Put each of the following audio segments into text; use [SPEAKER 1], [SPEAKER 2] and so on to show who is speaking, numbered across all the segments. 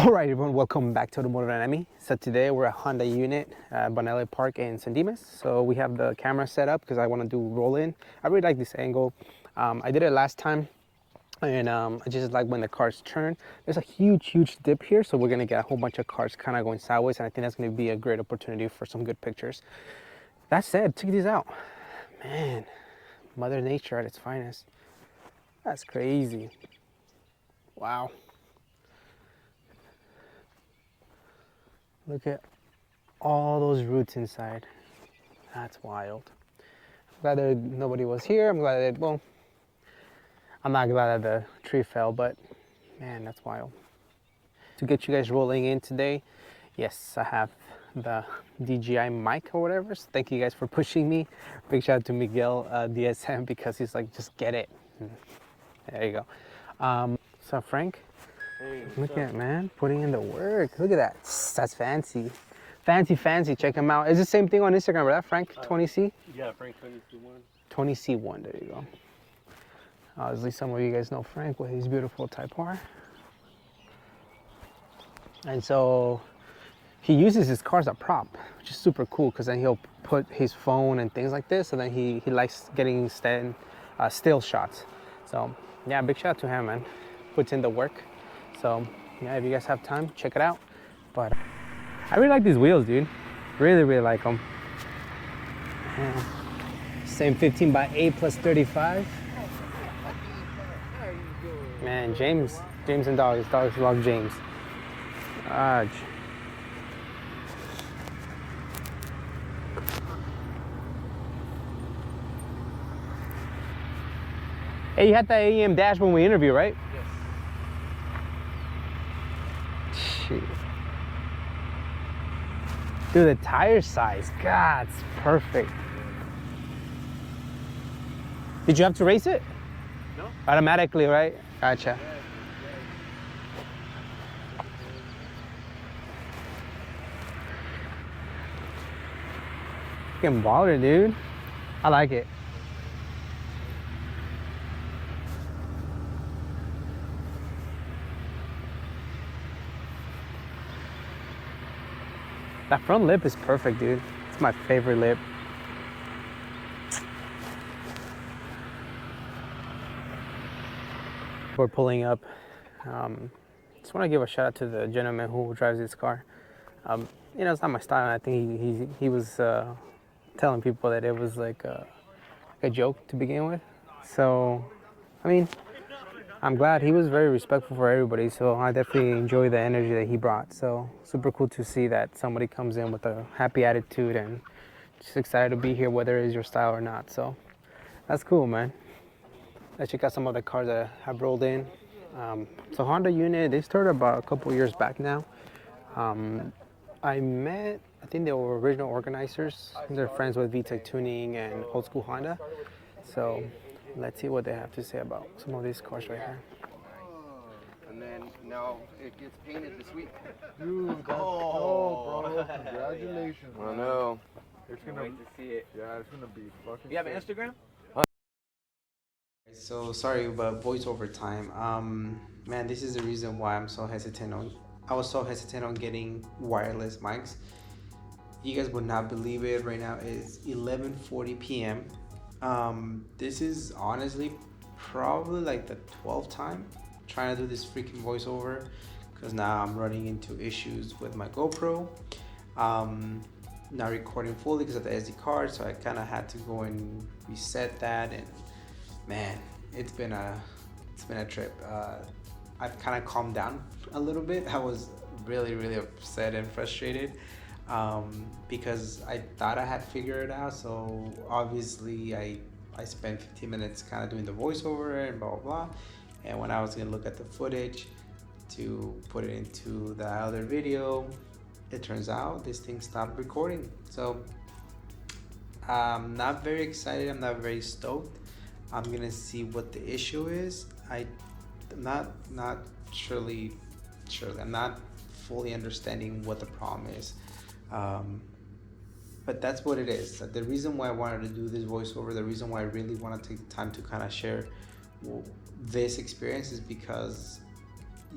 [SPEAKER 1] Alright everyone, welcome back to Automotive Anatomy. So today we're at HondaUnit, Bonelli Park in San Dimas. So we have the camera set up because I want to do roll-in. I really like this angle. I did it last time and I just like when the cars turn. There's a huge dip here, so we're going to get a whole bunch of cars kind of going sideways, and I think that's going to be a great opportunity for some good pictures. That said, check these out. Man, Mother Nature at its finest. That's crazy. Wow. Look at all those roots inside. That's wild. I'm glad that nobody was here. I'm glad that, well, I'm not glad that the tree fell, but man, that's wild. To get you guys rolling in today, yes, I have the DJI mic or whatever. So thank you guys for pushing me. Big shout out to Miguel DSM because he's like, just get it. There you go. So Frank, hey, look at it, man, putting in the work. Look at that. That's fancy. Fancy. Check him out. It's the same thing on Instagram, right, Frank? 20C?
[SPEAKER 2] Yeah, Frank 20C1.
[SPEAKER 1] 20C1, there you go. Obviously, some of you guys know Frank with his beautiful Type R. And so he uses his car as a prop, which is super cool because then he'll put his phone and things like this, and then he likes getting still shots. So yeah, big shout out to him, man. Puts in the work. So yeah, if you guys have time, check it out. But I really like these wheels, dude. Really like them. Yeah. Same 15x8 plus 35. Man, James and dogs love James. Hey, you had that AEM dash when we interview, right? Yes. Dude, the tire size, God, it's perfect. Did you have to race it?
[SPEAKER 2] No.
[SPEAKER 1] Automatically, right? Gotcha. Fucking baller, dude. I like it. That front lip is perfect, dude. It's my favorite lip. We're pulling up. Just want to give a shout out to the gentleman who drives this car. You know, it's not my style. I think he was telling people that it was like a joke to begin with. So, I mean, I'm glad. He was very respectful for everybody, so I definitely enjoy the energy that he brought. So super cool to see that somebody comes in with a happy attitude and just excited to be here, whether it is your style or not. So that's cool, man. Let's check out some of the cars that have rolled in. So HondaUnit, they started about a couple years back now. I think they were original organizers. They're friends with VTech Tuning and Old School Honda. So let's see what they have to say about some of these cars right here.
[SPEAKER 3] And then now it gets painted this week.
[SPEAKER 4] Dude, that's bro. Congratulations.
[SPEAKER 3] I know.
[SPEAKER 4] It's gonna
[SPEAKER 2] Wait to see it.
[SPEAKER 4] Yeah, it's gonna be fucking.
[SPEAKER 2] You have an
[SPEAKER 4] sick.
[SPEAKER 2] Instagram?
[SPEAKER 1] So sorry about voiceover time. Man, this is the reason why I was so hesitant on getting wireless mics. You guys would not believe it. Right now it's 11:40 p.m. This is honestly probably like the 12th time trying to do this freaking voiceover because now I'm running into issues with my GoPro. Not recording fully because of the SD card, so I kind of had to go and reset that, and man, it's been a trip. I've kind of calmed down a little bit. I was really upset and frustrated because I thought I had figured it out. So obviously I spent 15 minutes kind of doing the voiceover and blah blah. And when I was gonna look at the footage to put it into the other video, it turns out this thing stopped recording. So I'm not very excited. I'm not very stoked. I'm gonna see what the issue is. I'm not surely I'm not fully understanding what the problem is. But that's what it is. The reason why I wanted to do this voiceover, the reason why I really want to take the time to kind of share this experience is because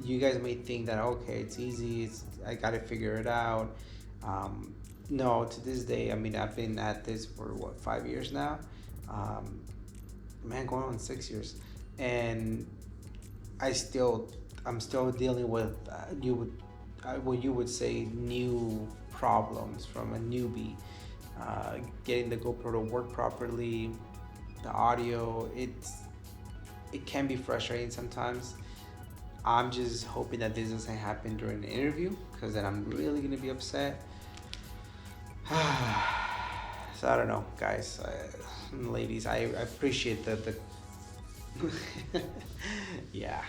[SPEAKER 1] you guys may think that okay, it's easy, I gotta figure it out. um, no, to this day, I mean, I've been at this for what, 5 years now. um, Man, going on 6 years, and I still, I'm still dealing with what you would say new problems from a newbie. Getting the GoPro to work properly, the audio, it can be frustrating sometimes. I'm just hoping that this doesn't happen during the interview, because then I'm really gonna be upset. So I don't know, guys, ladies. I appreciate the yeah.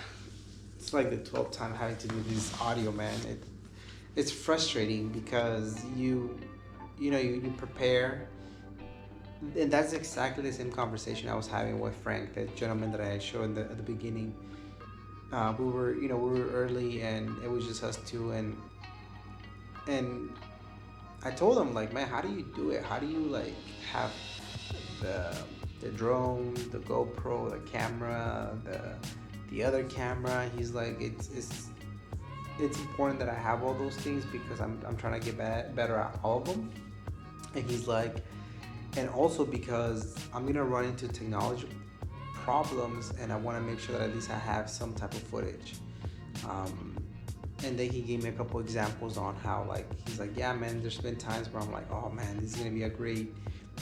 [SPEAKER 1] It's like the 12th time having to do this audio, man. It's frustrating because you prepare, and that's exactly the same conversation I was having with Frank, the gentleman that I showed at the beginning. We were early, and it was just us two, and I told him, like, man, how do you do it? How do you, like, have the the drone, the GoPro, the camera, the other camera? He's like, it's important that I have all those things because I'm trying to get better at all of them. And he's like, and also because I'm gonna run into technology problems, and I want to make sure that at least I have some type of footage. And then he gave me a couple examples on how, like, he's like, yeah, man, there's been times where I'm like, oh man, this is gonna be a great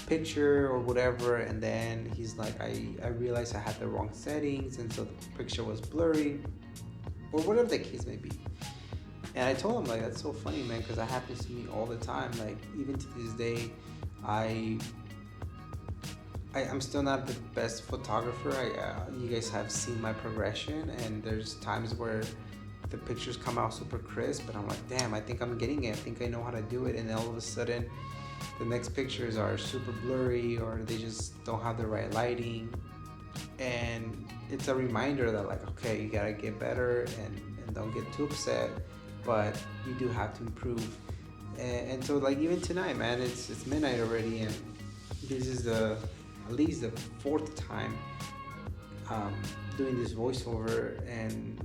[SPEAKER 1] picture or whatever, and then he's like, I realized I had the wrong settings, and so the picture was blurry, or whatever the case may be. And I told him, like, that's so funny, man, because that happens to me all the time. Like, even to this day, I'm still not the best photographer. You guys have seen my progression, and there's times where the pictures come out super crisp, and I'm like, damn, I think I'm getting it. I think I know how to do it. And then all of a sudden, the next pictures are super blurry, or they just don't have the right lighting. And it's a reminder that, like, okay, you gotta get better, and don't get too upset, but you do have to improve. And so, like, even tonight, man, it's midnight already, and this is at least the fourth time doing this voiceover, and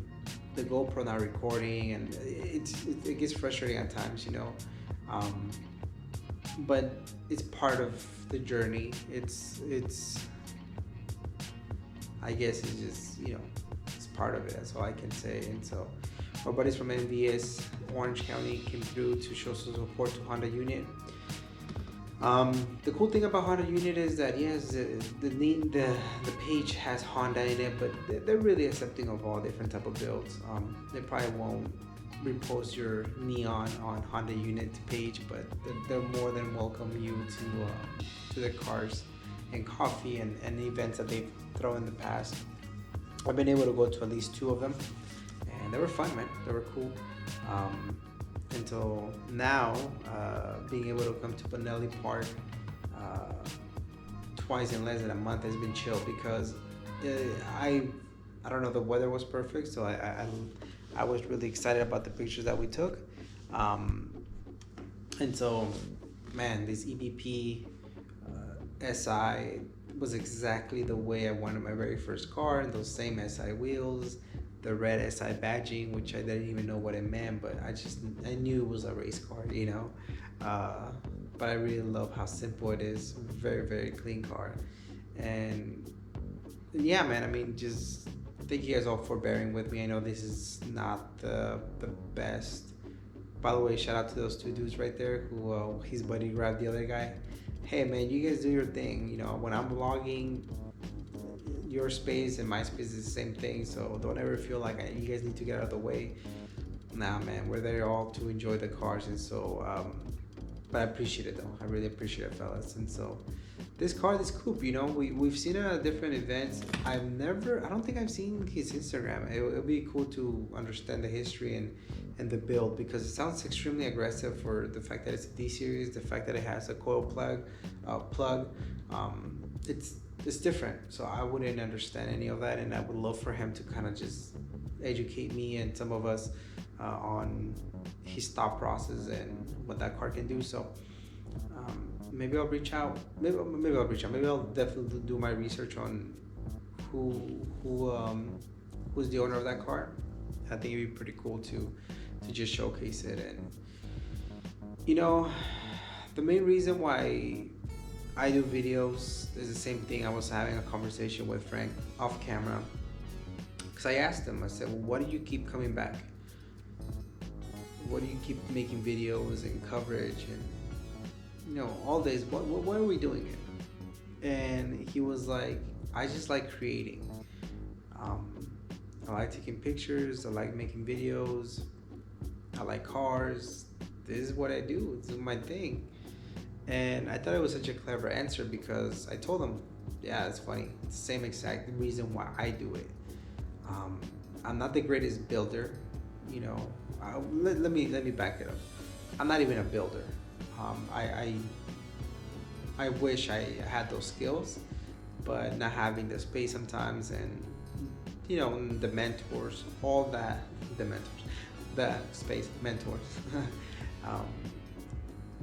[SPEAKER 1] the GoPro not recording, and it gets frustrating at times, but it's part of the journey. It's I guess it's just, it's part of it. That's all I can say. And so our buddies from NVS Orange County came through to show some support to HondaUnit. The cool thing about HondaUnit is that, yes, the page has Honda in it, but they're really accepting of all different type of builds. They probably won't repost your neon on HondaUnit page, but they're more than welcome you to their cars and coffee and events that they've thrown in the past. I've been able to go to at least 2 of them, and they were fun, man. They were cool. Until now, being able to come to Bonelli Park twice in less than a month has been chill, because I don't know, the weather was perfect, so I was really excited about the pictures that we took. And so, man, this EVP SI was exactly the way I wanted my very first car, and those same SI wheels, the red SI badging, which I didn't even know what it meant, but I knew it was a race car, but I really love how simple it is. Very, very clean car. And yeah, man, I mean, just thank you guys all for bearing with me. I know this is not the best. By the way, shout out to those 2 dudes right there who his buddy grabbed the other guy. Hey, man, you guys do your thing. When I'm vlogging, your space and my space is the same thing, so don't ever feel like you guys need to get out of the way. Nah, man, we're there all to enjoy the cars. And so but I appreciate it, though. I really appreciate it, fellas. And so this coupe, we've seen it at different events. I don't think I've seen his Instagram. It'll be cool to understand the history and the build, because it sounds extremely aggressive for the fact that it's a D series, the fact that it has a coil plug. It's different, so I wouldn't understand any of that, and I would love for him to kind of just educate me and some of us on his thought process and what that car can do. So maybe I'll reach out. Maybe I'll definitely do my research on who's the owner of that car, I think it'd be pretty cool to just showcase it. And you know, the main reason why I do videos is the same thing. I was having a conversation with Frank off camera because I asked him, I said, well, what do you keep coming back? What do you keep making videos and coverage and all this? What are we doing it? And he was like, I just like creating. I like taking pictures. I like making videos. I like cars. This is what I do. This is my thing. And I thought it was such a clever answer because I told him, yeah, it's funny. It's the same exact reason why I do it. I'm not the greatest builder, let me back it up. I'm not even a builder. I wish I had those skills, but not having the space sometimes, and the mentors, all that, the space mentors.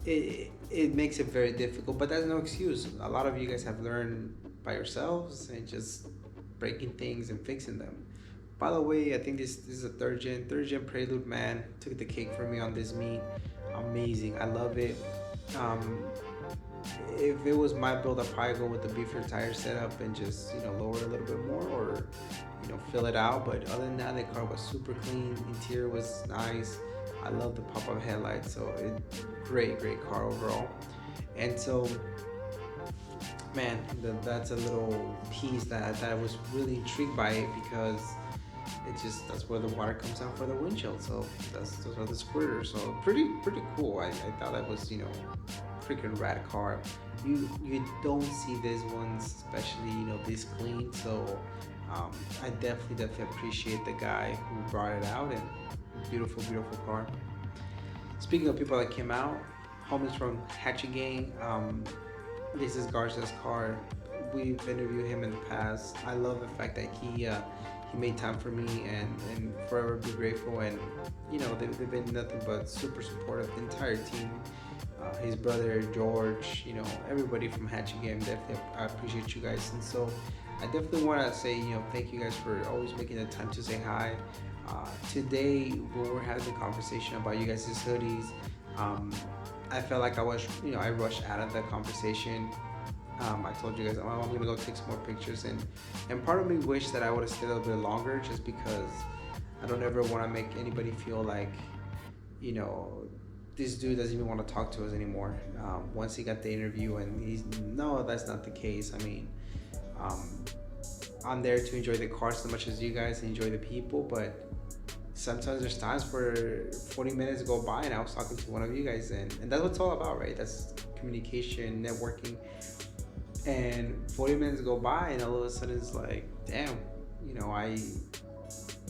[SPEAKER 1] It makes it very difficult, but that's no excuse. A lot of you guys have learned by yourselves and just breaking things and fixing them. By the way, I think this is a third gen Prelude, man. Took the cake for me on this meet. Amazing. I love it. If it was my build, I'd probably go with the beefer tire setup and just lower a little bit more, or fill it out. But other than that, the car was super clean. Interior was nice. I love the pop-up headlights. So great car overall. And so, man, that's a little piece that I was really intrigued by it, because that's where the water comes out for the windshield. So those are the squirters. So pretty cool. I thought that was freaking rad car. You don't see these ones, especially this clean. So I definitely appreciate the guy who brought it out, and beautiful car. Speaking of people that came out, homies from Hatchet Gang. This is Garza's car. We've interviewed him in the past. I love the fact that he made time for me, and forever be grateful. And they've been nothing but super supportive, the entire team. His brother George, everybody from Hatchet Game. Definitely, I appreciate you guys. And so I definitely want to say thank you guys for always making the time to say hi. Today when we're having a conversation about you guys' hoodies, I felt like I rushed out of the conversation. I told you guys I'm gonna go take some more pictures, and part of me wished that I would have stayed a little bit longer, just because I don't ever want to make anybody feel like this dude doesn't even want to talk to us anymore. Once he got the interview, and no, that's not the case. I mean, I'm there to enjoy the car as much as you guys enjoy the people, but sometimes there's times where 40 minutes go by and I was talking to one of you guys, and that's what it's all about, right? That's communication, networking. And 40 minutes go by and all of a sudden it's like, damn,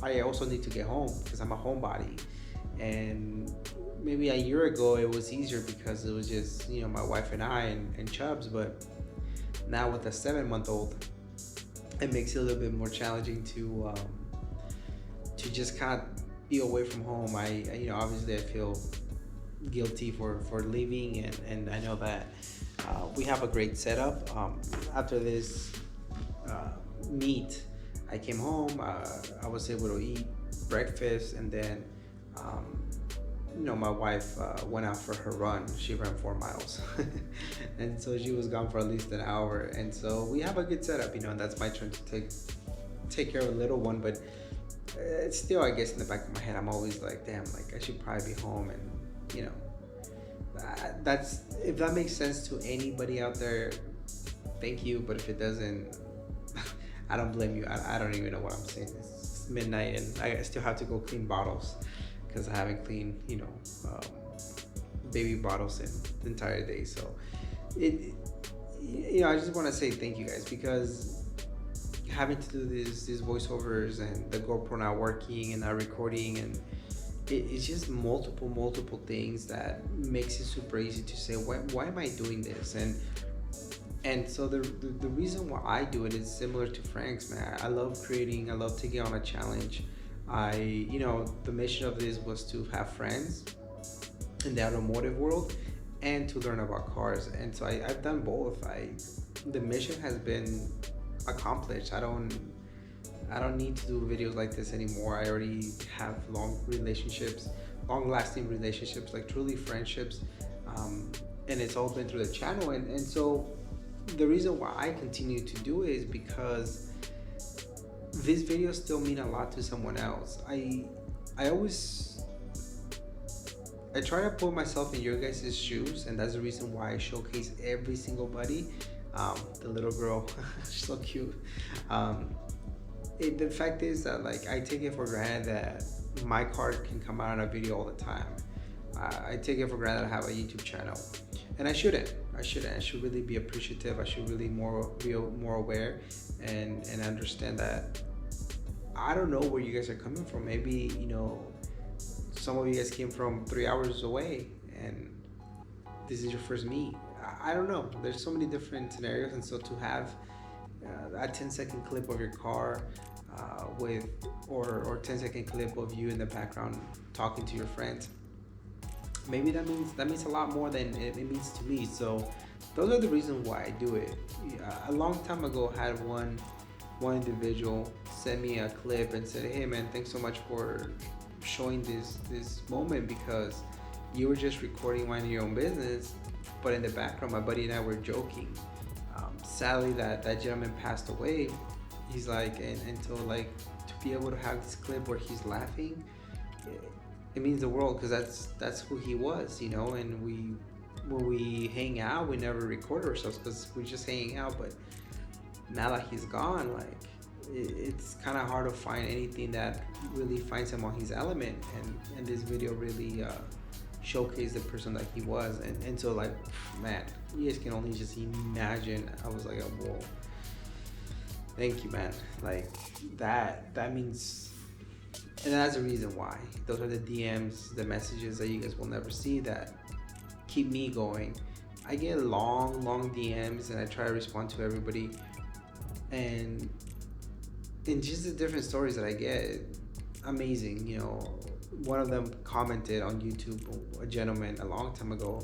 [SPEAKER 1] I also need to get home because I'm a homebody. And maybe a year ago it was easier because it was just my wife and I and Chubbs, but now with a 7-month-old, it makes it a little bit more challenging to just kind of be away from home. I obviously I feel guilty for leaving, and I know that we have a great setup. After this meet, I came home. I was able to eat breakfast, and then my wife went out for her run. She ran 4 miles and so she was gone for at least an hour, and so we have a good setup, and that's my turn to take care of a little one. But it's still, I guess, in the back of my head, I'm always like, damn, like I should probably be home. And that's, if that makes sense to anybody out there, thank you. But if it doesn't, I don't blame you. I don't even know what I'm saying. It's midnight and I still have to go clean bottles because I haven't cleaned baby bottles in the entire day. So I just want to say thank you guys, because having to do these voiceovers and the GoPro not working and not recording, and it's just multiple things that makes it super easy to say, why am I doing this? And so the reason why I do it is similar to Frank's, man. I love creating. I love taking on a challenge. The mission of this was to have friends in the automotive world and to learn about cars. And so I've done both. The mission has been accomplished. I don't I don't need to do videos like this anymore. I already have long lasting relationships, like truly friendships. And it's all been through the channel. And so the reason why I continue to do it is because these videos still mean a lot to someone else. I always I try to put myself in your guys' shoes, and that's the reason why I showcase every single buddy. The little girl, she's so cute. The fact is that like I take it for granted that my car can come out on a video all the time. I take it for granted that I have a YouTube channel, and I shouldn't. I should really be appreciative. I should really be more aware and understand that I don't know where you guys are coming from. Maybe some of you guys came from 3 hours away, and this is your first meet. I don't know. There's so many different scenarios, and so to have a 10-second clip of your car or 10-second clip of you in the background talking to your friends, maybe that means a lot more than it means to me. So those are the reasons why I do it. A long time ago, I had one individual send me a clip and said, "Hey man, thanks so much for showing this moment, because you were just recording minding your own business, but in the background my buddy and I were joking." Sadly that gentleman passed away. He's like, and so like to be able to have this clip where he's laughing, it means the world, because that's who he was, and when we hang out, we never record ourselves because we're just hanging out. But now that he's gone, like it's kind of hard to find anything that really finds him on his element, and this video really showcased the person that he was. And so like, man, you guys can only just imagine. I was like, whoa, thank you, man. Like that means, and that's the reason why. Those are the DMs, the messages that you guys will never see that keep me going. I get long DMs, and I try to respond to everybody, and just the different stories that I get, amazing. One of them commented on YouTube, a gentleman a long time ago.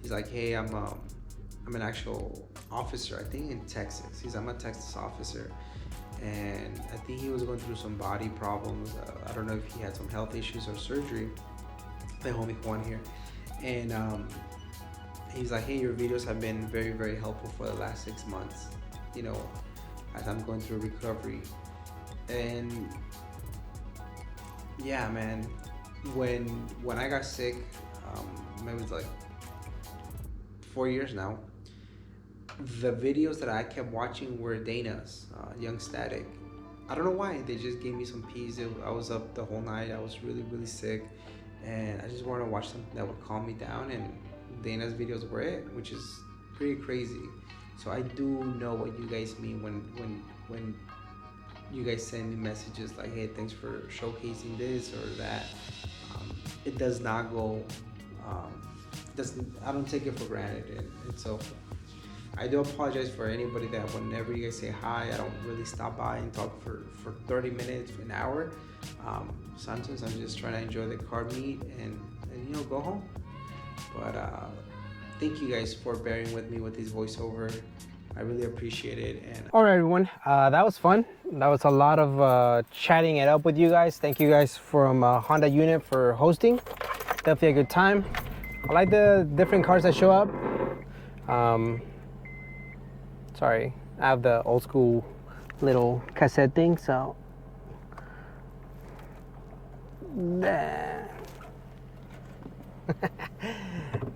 [SPEAKER 1] He's like, "Hey, I'm an actual officer, I think in Texas." I'm a Texas officer, and I think he was going through some body problems. I don't know if he had some health issues or surgery. The homie Juan here, and he's like, "Hey, your videos have been very, very helpful for the last 6 months, as I'm going through recovery." And yeah, man, when I got sick, it was like 4 years now. The videos that I kept watching were Dana's, Young Static. I don't know why, they just gave me some peace. I was up the whole night. I was really, really sick, and I just wanted to watch something that would calm me down, and Dana's videos were it, which is pretty crazy. So I do know what you guys mean when you guys send me messages like, "Hey, thanks for showcasing this or that." It does not go, I don't take it for granted, and so I do apologize for anybody that whenever you guys say hi, I don't really stop by and talk for 30 minutes, an hour. Sometimes I'm just trying to enjoy the car meet and go home. But thank you guys for bearing with me with this voiceover. I really appreciate it. And all right, everyone, that was fun. That was a lot of chatting it up with you guys. Thank you guys from HondaUnit for hosting. Definitely a good time. I like the different cars that show up. Sorry, I have the old school little cassette thing, so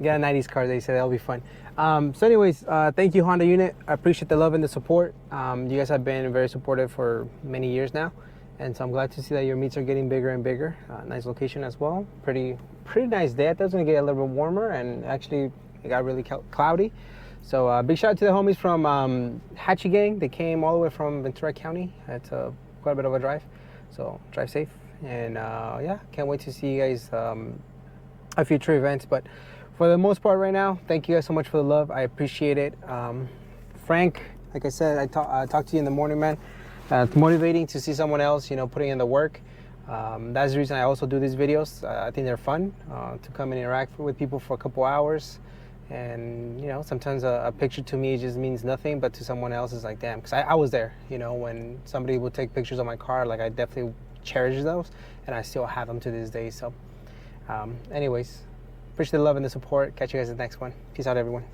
[SPEAKER 1] Got a 90s car, they said that'll be fun. So anyways, thank you, HondaUnit. I appreciate the love and the support. You guys have been very supportive for many years now, and so I'm glad to see that your meets are getting bigger and bigger. Nice location as well. Pretty nice day. I thought it was gonna get a little bit warmer, and actually it got really cloudy. So big shout out to the homies from Hatchie Gang. They came all the way from Ventura County. It's quite a bit of a drive, so drive safe. And yeah, can't wait to see you guys at future events. But for the most part right now, thank you guys so much for the love. I appreciate it. Frank, like I said, I talked to you in the morning, man. It's motivating to see someone else, putting in the work. That's the reason I also do these videos. I think they're fun to come and interact with people for a couple hours And, you know, sometimes a picture to me just means nothing, but to someone else is like, damn, because I was there, you know, when somebody would take pictures of my car, like I definitely cherish those, and I still have them to this day. So anyways, appreciate the love and the support. Catch you guys in the next one. Peace out, everyone.